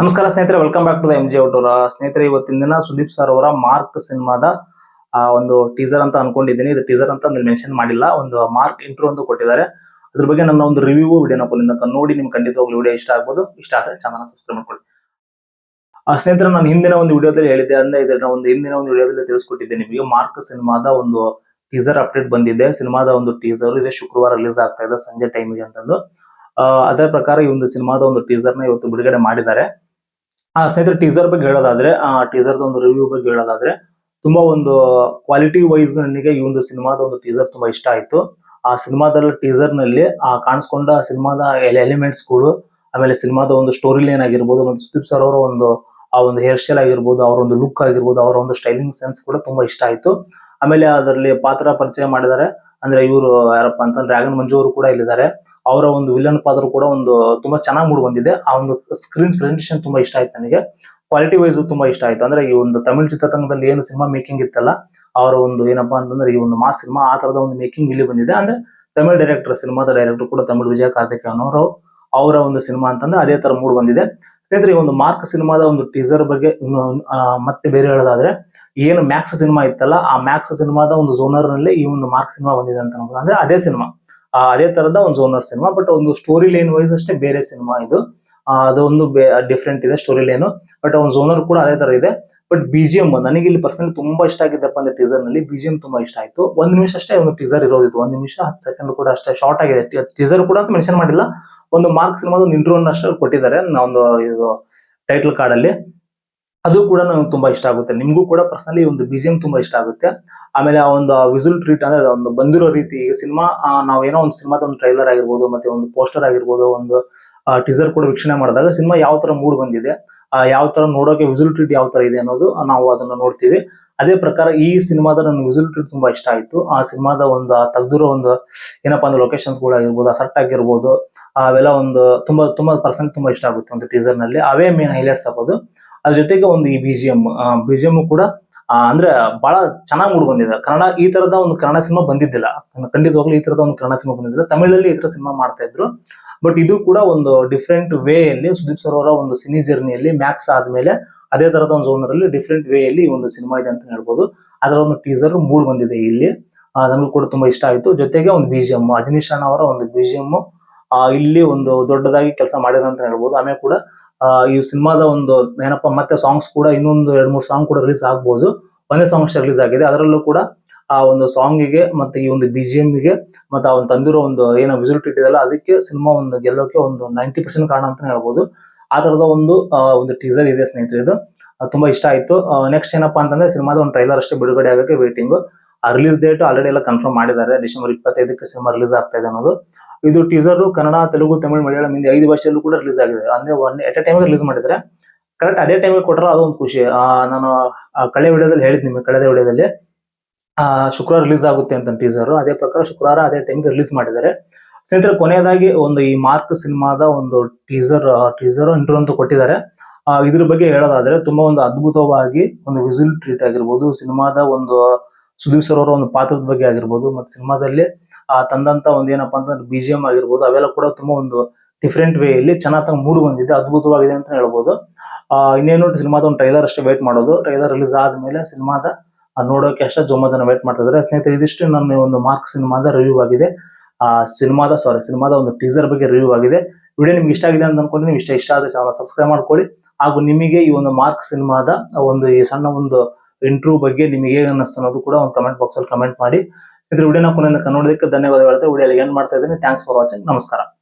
ನಮಸ್ಕಾರ ಸ್ನೇಹಿತರೆ, welcome back to the MJ out ಅವರ ಸ್ನೇಹಿತರೆ. ಇವತ್ತಿನ ದಿನ ಸುದೀಪ್ ಸರ್ ಅವರ ಮಾರ್ಕ್ ಸಿನಿಮಾದ ಒಂದು ಟೀಸರ್ ಅಂತ ಅನ್ಕೊಂಡಿದ್ದೀನಿ. ಇದು ಟೀಸರ್ ಅಂತ ಮೆನ್ಷನ್ ಮಾಡಿಲ್ಲ, ಒಂದು ಮಾರ್ಕ್ ಇಂಟ್ರೋ ಅಂತ ಕೊಟ್ಟಿದ್ದಾರೆ. ಅದ್ರ ಬಗ್ಗೆ ನನ್ನ ಒಂದು ರಿವ್ಯೂ ವಿಡಿಯೋನ ನೋಡಿ ನಿಮ್ಗೆ ಖಂಡಿತವಾಗ್ಲೂ ವಿಡಿಯೋ ಇಷ್ಟ ಆಗ್ಬೋದು. ಇಷ್ಟ ಆದ್ರೆ ಚಾನಲ್ ಸಬ್ಸ್ಕ್ರೈಬ್ ಮಾಡ್ಕೊಳ್ಳಿ. ಸ್ನೇಹಿತರೆ, ನಾನು ಹಿಂದಿನ ಒಂದು ವಿಡಿಯೋದಲ್ಲಿ ಹೇಳಿದ್ದೆ, ಅಂದ್ರೆ ಇದನ್ನ ಹಿಂದಿನ ಒಂದು ವಿಡಿಯೋದಲ್ಲಿ ತಿಳಿಸ್ಕೊಟ್ಟಿದ್ದೆ ನಿಮಗೆ. ಮಾರ್ಕ್ ಸಿನಿಮಾದ ಒಂದು ಟೀಸರ್ ಅಪ್ಡೇಟ್ ಬಂದಿದೆ. ಸಿನಿಮಾದ ಒಂದು ಟೀಸರ್ ಇದೆ, ಶುಕ್ರವಾರ ರಿಲೀಸ್ ಆಗ್ತಾ ಇದೆ ಸಂಜೆ ಟೈಮಿಗೆ ಅಂತಂದು. ಅದರ ಪ್ರಕಾರ ಈ ಒಂದು ಸಿನಿಮಾದ ಒಂದು ಟೀಸರ್ ನ ಇವತ್ತು ಬಿಡುಗಡೆ ಮಾಡಿದ್ದಾರೆ. ಸ್ನೇಹಿತರೆ, ಟೀಸರ್ ಬಗ್ಗೆ ಹೇಳೋದಾದ್ರೆ, ಟೀಸರ್ ಒಂದು ರಿವ್ಯೂ ಬಗ್ಗೆ ಹೇಳೋದಾದ್ರೆ, ತುಂಬಾ ಒಂದು ಕ್ವಾಲಿಟಿ ವೈಸ್ ನನಗೆ ಈ ಒಂದು ಸಿನಿಮಾದ ಒಂದು ಟೀಸರ್ ತುಂಬಾ ಇಷ್ಟ ಆಯ್ತು. ಆ ಸಿನಿಮಾದ ಟೀಸರ್ ನಲ್ಲಿ ಕಾಣಿಸ್ಕೊಂಡ ಸಿನಿಮಾದ ಎಲಿಮೆಂಟ್ಸ್ ಗಳು, ಆಮೇಲೆ ಸಿನಿಮಾದ ಒಂದು ಸ್ಟೋರಿ ಲೈನ್ ಆಗಿರ್ಬೋದು, ಮತ್ತೆ ಸುದೀಪ್ ಸರ್ ಅವರ ಒಂದು ಹೇರ್ ಸ್ಟೈಲ್ ಆಗಿರ್ಬೋದು, ಅವರ ಒಂದು ಲುಕ್ ಆಗಿರ್ಬೋದು, ಅವರ ಒಂದು ಸ್ಟೈಲಿಂಗ್ ಸೆನ್ಸ್ ಕೂಡ ತುಂಬಾ ಇಷ್ಟ ಆಯ್ತು. ಆಮೇಲೆ ಅದರಲ್ಲಿ ಪಾತ್ರ ಪರಿಚಯ ಮಾಡಿದ್ದಾರೆ. ಅಂದ್ರೆ ಇವರು ಯಾರಪ್ಪ ಅಂತಂದ್ರೆ ಡ್ರ್ಯಾಗನ್ ಮಂಜು ಅವರು ಕೂಡ ಇಲ್ಲಿದ್ದಾರೆ. ಅವರ ಒಂದು ವಿಲನ್ ಪಾತ್ರ ಕೂಡ ಒಂದು ತುಂಬಾ ಚೆನ್ನಾಗಿ ಮೂಡ್ ಬಂದಿದೆ. ಆ ಒಂದು ಸ್ಕ್ರೀನ್ ಪ್ರೆಸೆಂಟೇಷನ್ ತುಂಬಾ ಇಷ್ಟ ಆಯ್ತು ನನಗೆ. ಕ್ವಾಲಿಟಿ ವೈಸ್ ತುಂಬಾ ಇಷ್ಟ ಆಯ್ತು. ಅಂದ್ರೆ ಈ ಒಂದು ತಮಿಳ್ ಚಿತ್ರರಂಗದಲ್ಲಿ ಏನು ಸಿನಿಮಾ ಮೇಕಿಂಗ್ ಇತ್ತಲ್ಲ, ಅವರ ಒಂದು ಏನಪ್ಪಾ ಅಂತಂದ್ರೆ ಈ ಒಂದು ಮಾಸ್ ಸಿನಿಮಾ ಆ ತರದ ಒಂದು ಮೇಕಿಂಗ್ ಇಲ್ಲಿ ಬಂದಿದೆ. ಅಂದ್ರೆ ತಮಿಳ್ ಡೈರೆಕ್ಟರ್, ಸಿನಿಮಾದ ಡೈರೆಕ್ಟರ್ ಕೂಡ ತಮಿಳ್ ವಿಜಯ ಕಾರ್ತಿಕೇಯನ್ ಅವರು, ಅವರ ಒಂದು ಸಿನಿಮಾ ಅಂತಂದ್ರೆ ಅದೇ ತರ ಮೂಡ್ ಬಂದಿದೆ. ಸ್ನೇಹಿತರೆ, ಈ ಒಂದು ಮಾರ್ಕ್ ಸಿನಿಮಾದ ಒಂದು ಟೀಸರ್ ಬಗ್ಗೆ ಮತ್ತೆ ಬೇರೆ ಹೇಳೋದಾದ್ರೆ, ಏನು ಮ್ಯಾಕ್ಸ್ ಸಿನಿಮಾ ಇತ್ತಲ್ಲ, ಆ ಮ್ಯಾಕ್ಸ್ ಸಿನಿಮಾದ ಒಂದು ಝೋನರ್ ನಲ್ಲಿ ಈ ಒಂದು ಮಾರ್ಕ್ ಸಿನಿಮಾ ಬಂದಿದೆ ಅಂತ ಅನ್ಬೋದು. ಅಂದ್ರೆ ಅದೇ ಸಿನಿಮಾ, ಅದೇ ತರದ ಒಂದು ಝೋನರ್ ಸಿನಿಮಾ, ಬಟ್ ಒಂದು ಸ್ಟೋರಿ ಲೈನ್ ವೈಸ್ ಅಷ್ಟೇ ಬೇರೆ ಸಿನಿಮಾ ಇದು. ಅದೊಂದು ಡಿಫ್ರೆಂಟ್ ಇದೆ ಸ್ಟೋರಿ ಲೈನ್, ಬಟ್ ಒಂದು ಝೋನರ್ ಕೂಡ ಅದೇ ತರ ಇದೆ. ಬಟ್ BGM ನನಗೆ ಇಲ್ಲಿ ಪರ್ಸನಲ್ ತುಂಬಾ ಇಷ್ಟ ಆಗಿದ್ದಪ್ಪ ಅಂದ್ರೆ ಟೀಸರ್ ನಲ್ಲಿ BGM ತುಂಬಾ ಇಷ್ಟ ಆಯ್ತು. 1 ನಿಮಿಷ ಅಷ್ಟೇ ಒಂದು ಟೀಸರ್ ಇರೋದಿತ್ತು, 1 ನಿಮಿಷ 10 ಸೆಕೆಂಡ್ ಕೂಡ ಅಷ್ಟೇ ಶಾರ್ಟ್ ಆಗಿದೆ. ಟೀಸರ್ ಕೂಡ ಅಂತ ಮೆನ್ಷನ್ ಮಾಡಿಲ್ಲ, ಒಂದು ಮಾರ್ಕ್ ಸಿನಿಮಾದ ಒಂದು ಇಂಟ್ರೋ ಅಷ್ಟೇ ಕೊಟ್ಟಿದ್ದಾರೆ ಒಂದು ಇದು ಟೈಟಲ್ ಕಾರ್ಡ್ ಅಲ್ಲಿ. ಅದು ಕೂಡ ನನಗೆ ತುಂಬಾ ಇಷ್ಟ ಆಗುತ್ತೆ. ನಿಮ್ಗೂ ಕೂಡ ಪರ್ಸನಲಿ ಒಂದು BGM ತುಂಬಾ ಇಷ್ಟ ಆಗುತ್ತೆ. ಆಮೇಲೆ ಆ ಒಂದು ವಿಸುಲ್ ಟ್ರೀಟ್ ಅಂದ್ರೆ ಒಂದು ಬಂದಿರೋ ರೀತಿ, ಈಗ ಸಿನಿಮಾ ನಾವೇನೋ ಒಂದು ಸಿನಿಮಾದ ಒಂದು ಟ್ರೈಲರ್ ಆಗಿರ್ಬೋದು, ಮತ್ತೆ ಒಂದು ಪೋಸ್ಟರ್ ಆಗಿರ್ಬೋದು, ಒಂದು ಟೀಸರ್ ಕೂಡ ವೀಕ್ಷಣೆ ಮಾಡಿದಾಗ ಸಿನಿಮಾ ಯಾವ ತರ ಮೂಡ್ ಬಂದಿದೆ, ಯಾವ ತರ ನೋಡೋಕೆ ವಿಸುಲ್ ಟ್ರೀಟ್ ಯಾವ ತರ ಇದೆ ಅನ್ನೋದು ನಾವು ಅದನ್ನ ನೋಡ್ತೀವಿ. ಅದೇ ಪ್ರಕಾರ ಈ ಸಿನಿಮಾದ ನನ್ನ ವಿಸುಲ್ ಟ್ರೀಟ್ ತುಂಬಾ ಇಷ್ಟ ಆಯ್ತು. ಆ ಸಿನಿಮಾದ ಒಂದು ತೆಗ್ದಿರೋ ಒಂದು ಏನಪ್ಪಾ ಅಂದ್ರೆ ಲೊಕೇಶನ್ಸ್ ಗಳು ಆಗಿರ್ಬೋದು, ಆ ಸೆಟ್ ಆಗಿರ್ಬೋದು, ಅವೆಲ್ಲ ಒಂದು ತುಂಬಾ ತುಂಬಾ ಪರ್ಸನಲ್ ತುಂಬಾ ಇಷ್ಟ ಆಗುತ್ತೆ ಒಂದು ಟೀಸರ್ ನಲ್ಲಿ. ಅವೇ ಮೇನ್ ಹೈಲೈಟ್ಸ್ ಆಗೋದು. ಅದ್ರ ಜೊತೆಗೆ ಒಂದು ಈ BGM ಕೂಡ ಅಂದ್ರೆ ಬಹಳ ಚೆನ್ನಾಗಿ ಮೂಡ್ ಬಂದಿದೆ. ಈ ತರದ ಒಂದು ಕನ್ನಡ ಸಿನಿಮಾ ಬಂದಿದ್ದಿಲ್ಲ, ಖಂಡಿತವಾಗ್ಲೂ ಈ ತರದ ಒಂದು ಕನ್ನಡ ಸಿನಿಮಾ ಬಂದಿದ್ದಿಲ್ಲ. ತಮಿಳಲ್ಲಿ ಈ ತರ ಸಿನಿಮಾ ಮಾಡ್ತಾ ಇದ್ರು, ಬಟ್ ಇದು ಕೂಡ ಒಂದು ಡಿಫ್ರೆಂಟ್ ವೇ ಅಲ್ಲಿ ಸುದೀಪ್ ಸರ್ ಅವರ ಒಂದು ಸಿನಿ ಜರ್ನಿಯಲ್ಲಿ ಮ್ಯಾಕ್ಸ್ ಆದ್ಮೇಲೆ ಅದೇ ತರದ ಒಂದು ಝೋನರ್ ಅಲ್ಲಿ ಡಿಫ್ರೆಂಟ್ ವೇ ಅಲ್ಲಿ ಒಂದು ಸಿನಿಮಾ ಇದೆ ಅಂತ ಹೇಳ್ಬೋದು. ಅದರ ಒಂದು ಟೀಸರ್ ಮೂಡ್ ಬಂದಿದೆ ಇಲ್ಲಿ, ನನಗೂ ಕೂಡ ತುಂಬಾ ಇಷ್ಟ ಆಯ್ತು. ಜೊತೆಗೆ ಒಂದು BGM, ಅಜನೀಶ್ ಅವರ ಒಂದು BGM ಇಲ್ಲಿ ಒಂದು ದೊಡ್ಡದಾಗಿ ಕೆಲಸ ಮಾಡಿದ ಅಂತ ಹೇಳ್ಬೋದು. ಆಮೇಲೆ ಕೂಡ ಈ ಸಿನಿಮಾದ ಒಂದು ಏನಪ್ಪಾ ಮತ್ತೆ ಸಾಂಗ್ಸ್ ಕೂಡ ಇನ್ನೊಂದು 2-3 ಸಾಂಗ್ ಕೂಡ ರಿಲೀಸ್ ಆಗ್ಬೋದು. ಒಂದೇ ಸಾಂಗ್ ಅಷ್ಟೇ ರಿಲೀಸ್ ಆಗಿದೆ. ಅದರಲ್ಲೂ ಕೂಡ ಆ ಒಂದು ಸಾಂಗಿಗೆ ಮತ್ತೆ ಈ ಒಂದು BGM ಗೆ ಮತ್ತೆ ಆ ಒಂದು ತಂದಿರೋ ಒಂದು ಏನೋ ವಿಸುಲ್ ಟ್ರೀಟ್ ಇದೆಯಲ್ಲ, ಅದಕ್ಕೆ ಸಿನಿಮಾ ಒಂದು ಗೆಲ್ಲೋಕೆ ಒಂದು 90% ಕಾರಣ ಅಂತ ಹೇಳ್ಬೋದು. ಆ ತರದ ಒಂದು ಟೀಸರ್ ಇದೆ ಸ್ನೇಹಿತರೆ. ಇದು ತುಂಬಾ ಇಷ್ಟ ಆಯ್ತು. ನೆಕ್ಸ್ಟ್ ಏನಪ್ಪಾ ಅಂತಂದ್ರೆ ಸಿನಿಮಾದ ಒಂದು ಟ್ರೈಲರ್ ಅಷ್ಟೇ ಬಿಡುಗಡೆ ಆಗೋಕೆ ವೇಟಿಂಗ್. ಆ ರಿಲೀಸ್ ಡೇಟ್ ಆಲ್ರೆಡಿ ಎಲ್ಲ ಕನ್ಫರ್ಮ್ ಮಾಡಿದ್ದಾರೆ, ಡಿಸೆಂಬರ್ 25ಕ್ಕೆ ಸಿನಿಮಾ ರಿಲೀಸ್ ಆಗ್ತಾ ಇದೆ ಅನ್ನೋದು. ಇದು ಟೀಸರ್ ಕನ್ನಡ, ತೆಲುಗು, ತಮಿಳು, ಮಲಯಾಳಂ, ಹಿಂದಿ 5 ಭಾಷೆಯಲ್ಲೂ ಕೂಡ ರಿಲೀಸ್ ಆಗಿದೆ. ಅಂದ್ರೆ ಎಟ್ ಎ ಟೈಮ್ ರಿಲೀಸ್ ಮಾಡಿದ್ರೆ ಕರೆಕ್ಟ್ ಅದೇ ಟೈಮಿಗೆ ಕೊಟ್ಟರೆ ಅದೊಂದು ಖುಷಿ. ನಾನು ಕಳೆದ ವಿಡಿಯೋದಲ್ಲಿ ಹೇಳಿದ್ ನಿಮಗೆ, ಕಳೆದ ವಿಡಿಯೋದಲ್ಲಿ ಶುಕ್ರವಾರ ರಿಲೀಸ್ ಆಗುತ್ತೆ ಅಂತ ಟೀಸರ್. ಅದೇ ಪ್ರಕಾರ ಶುಕ್ರವಾರ ಅದೇ ಟೈಮ್ಗೆ ರಿಲೀಸ್ ಮಾಡಿದ್ದಾರೆ. ಸ್ನೇಹಿತರೆ, ಕೊನೆಯದಾಗಿ ಒಂದು ಈ ಮಾರ್ಕ್ ಸಿನಿಮಾದ ಒಂದು ಟೀಸರ್ ಇಂಟ್ರೋ ಅಂತ ಕೊಟ್ಟಿದ್ದಾರೆ. ಇದ್ರ ಬಗ್ಗೆ ಹೇಳೋದಾದ್ರೆ ತುಂಬಾ ಒಂದು ಅದ್ಭುತವಾಗಿ ಒಂದು ವಿಸುಲ್ ಟ್ರೀಟ್ ಆಗಿರ್ಬೋದು, ಸಿನಿಮಾದ ಒಂದು ಸುದೀಪ್ ಸರ್ ಅವರ ಒಂದು ಪಾತ್ರದ ಬಗ್ಗೆ ಆಗಿರ್ಬೋದು, ಮತ್ತೆ ಸಿನಿಮಾದಲ್ಲಿ ತಂದಂತ ಒಂದು ಏನಪ್ಪಾ ಅಂತಂದ್ರೆ BGM ಆಗಿರ್ಬೋದು, ಅವೆಲ್ಲ ಕೂಡ ತುಂಬಾ ಒಂದು ಡಿಫ್ರೆಂಟ್ ವೇ ಇಲ್ಲಿ ಚೆನ್ನಾಗಿ ಮೂಡ್ ಬಂದಿದೆ, ಅದ್ಭುತವಾಗಿದೆ ಅಂತ ಹೇಳ್ಬೋದು. ಇನ್ನೇನು ಸಿನಿಮಾದ ಒಂದು ಟ್ರೈಲರ್ ಅಷ್ಟೇ ವೇಟ್ ಮಾಡೋದು. ಟ್ರೈಲರ್ ರಿಲೀಸ್ ಆದ್ಮೇಲೆ ಸಿನಿಮಾದ ನೋಡೋಕೆ ಅಷ್ಟೇ ತುಂಬಾ ಜನ ವೇಟ್ ಮಾಡ್ತಾ ಇದ್ದಾರೆ. ಸ್ನೇಹಿತರೆ, ಇದಿಷ್ಟು ನನ್ನ ಒಂದು ಮಾರ್ಕ್ ಸಿನಿಮಾದ ರಿವ್ಯೂ ಆಗಿದೆ. ಸಿನಿಮಾದ ಒಂದು ಟೀಸರ್ ಬಗ್ಗೆ ರಿವ್ಯೂ ಆಗಿದೆ. ವಿಡಿಯೋ ನಿಮ್ಗೆ ಇಷ್ಟ ಆಗಿದೆ ಅಂತ ಅನ್ಕೊಂಡು ನೀವು ಇಷ್ಟ ಆದ್ರೆ ಚಾನಲ್ ಸಬ್ಸ್ಕ್ರೈಬ್ ಮಾಡ್ಕೊಳ್ಳಿ. ಹಾಗೂ ನಿಮಗೆ ಈ ಒಂದು ಮಾರ್ಕ್ ಸಿನಿಮಾದ ಒಂದು ಈ ಸಣ್ಣ ಒಂದು ಇಂಟ್ರೂ ಬಗ್ಗೆ ನಿಮಗೆ ಹೇಗೆ ಅನ್ನಿಸ್ತು ಅನ್ನೋದು ಕೂಡ ಒಂದು ಕಮೆಂಟ್ ಬಾಕ್ಸ್ ಅಲ್ಲಿ ಕಮೆಂಟ್ ಮಾಡಿ. ಇದ್ರ ವಿಡಿಯೋನ ಕೊನೆಯಿಂದ ನೋಡೋದಕ್ಕೆ ಧನ್ಯವಾದ ಹೇಳ್ತಾ ವಿಡಿಯೋ ಎಂಡ್ ಮಾಡ್ತಾ ಇದ್ದೀನಿ. Thanks for watching. ನಮಸ್ಕಾರ.